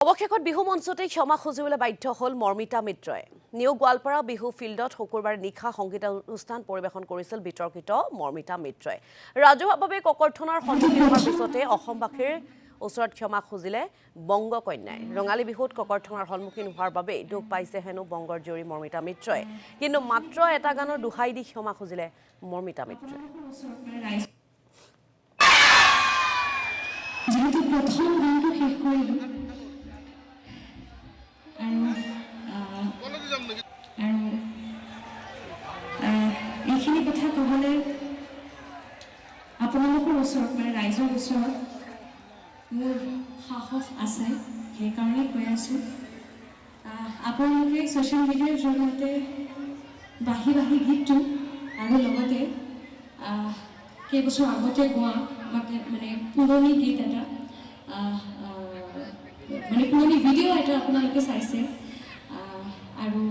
অৱশেষত বিহু মঞ্চতে ক্ষমা খুজিবলৈ বাধ্য হ'ল মৰ্মিতা মিত্ৰই। নিউ গোৱালপাৰা বিহু ফিল্ডত শুকুৰবাৰে নিশা সংগীত অনুষ্ঠান পৰিৱেশন কৰিছিল বিতৰ্কিত মৰ্মিতা মিত্ৰই। ৰাজহুৱাভাৱে ককৰ্থনাৰ সন্মুখীন হোৱাৰ পিছতে অসমবাসীৰ ওচৰত ক্ষমা খুজিলে বংগ কন্যাই। ৰঙালী বিহুত ককৰ্থনাৰ সন্মুখীন হোৱাৰ বাবে দুখ পাইছে হেনো বংগৰ জীয়ৰী মৰ্মিতা মিত্ৰই। কিন্তু মাত্ৰ এটা গানৰ দোহাই দি ক্ষমা খুজিলে মৰ্মিতা মিত্ৰই। এইখিনি কথা ক'বলৈ আপোনালোকৰ ওচৰত ৰাইজৰ ওচৰত মোৰ সাহস আছে, সেইকাৰণে কৈ আছোঁ। আপোনালোকে ছ'চিয়েল মিডিয়াৰ জৰিয়তে বাঢ়ি বাঢ়ি গীতটো আৰু লগতে কেইবছৰ আগতে গোৱা মানে পুৰণি গীত এটা মানে পুৰণি ভিডিঅ' এটা আপোনালোকে চাইছে। আৰু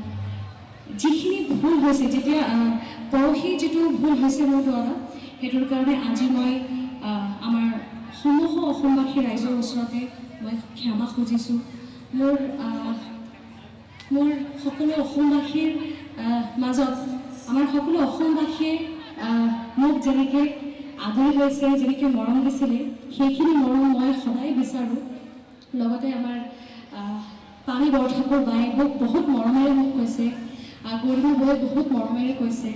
যিখিনি ভুল হৈছে, যেতিয়া পৰহি যিটো ভুল হৈছে মোৰ দ্বাৰা, সেইটোৰ কাৰণে আজি মই আমাৰ সমগ্ৰ অসমবাসী ৰাইজৰ ওচৰতে মই ক্ষমা খুজিছোঁ। মোৰ সকলো অসমবাসীৰ মাজত আমাৰ সকলো অসমবাসীয়ে মোক যেনেকৈ আদৰি লৈছে, যেনেকৈ মৰম দিছিলে, সেইখিনি মৰম মই সদায় বিচাৰোঁ। লগতে আমাৰ পানী বৰঠাকুৰ বাই মোক বহুত মৰমেৰে মোক কৈছে, গৰিমা বৌয়ে বহুত মৰমেৰে কৈছে,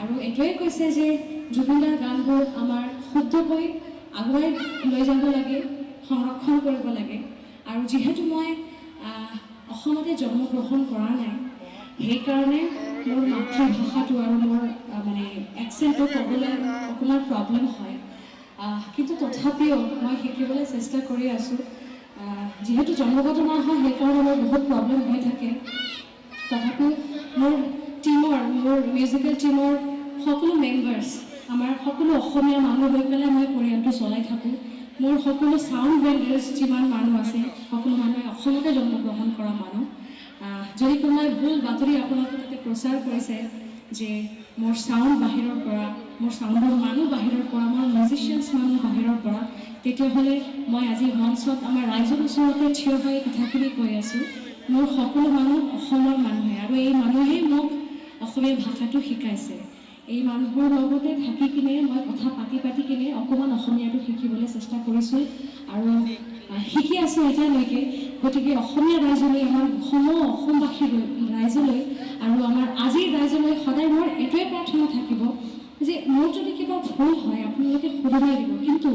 আৰু এইটোৱে কৈছে যে জুবিনদাৰ গানবোৰ আমাৰ শুদ্ধকৈ আগুৱাই লৈ যাব লাগে, সংৰক্ষণ কৰিব লাগে। আৰু যিহেতু মই অসমতে জন্মগ্ৰহণ কৰা নাই, সেইকাৰণে মোৰ মাতৃভাষাটো আৰু মোৰ মানে একচেণ্টটো ক'বলৈ অকণমান প্ৰব্লেম হয়। কিন্তু তথাপিও মই শিকিবলৈ চেষ্টা কৰি আছোঁ। যিহেতু জন্মগত নহয়, সেইকাৰণে মোৰ বহুত প্ৰব্লেম হৈ থাকে। তথাপিও মোৰ মিউজিকেল টিমৰ সকলো মেম্বাৰ্ছ, আমাৰ সকলো অসমীয়া মানুহ লৈ পেলাই মই পৰিয়ালটো চলাই থাকোঁ। মোৰ সকলো চাউণ্ড ভেণ্ডাৰ্ছ যিমান মানুহ আছে, সকলো মানুহে অসমতে জন্মগ্ৰহণ কৰা মানুহ। যদি কোনোবাই ভুল বাতৰি আপোনালোকে তাতে প্ৰচাৰ কৰিছে যে মোৰ চাউণ্ড বাহিৰৰ পৰা, মোৰ চাউণ্ডৰ মানুহ বাহিৰৰ পৰা, মোৰ মিউজিচিয়ানছ মানুহ বাহিৰৰ পৰা, তেতিয়াহ'লে মই আজি মঞ্চত আমাৰ ৰাইজৰ ওচৰতে থিয় হৈ কথাখিনি কৈ আছোঁ। মোৰ সকলো মানুহ অসমৰ মানুহে, আৰু এই মানুহেই মোক অসমীয়া ভাষাটো শিকাইছে। এই মানুহৰ লগতে থাকি কিনে মই কথা পাতি কিনে অকণমান অসমীয়াটো শিকিবলৈ চেষ্টা কৰিছোঁ, আৰু শিকি আছোঁ এতিয়ালৈকে। গতিকে অসমীয়া ৰাইজলৈ, আমাৰ অসমবাসী ৰাইজলৈ আৰু আমাৰ আজিৰ ৰাইজলৈ সদায় মোৰ এইটোৱে প্ৰাৰ্থনা থাকিব যে মোৰ যদি কিবা ভুল হয় আপোনালোকে শুধৰাই দিব, কিন্তু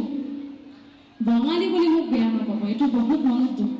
বঙালী বুলি মোক বেয়া নাপাব। এইটো বহুত মনত দুখ।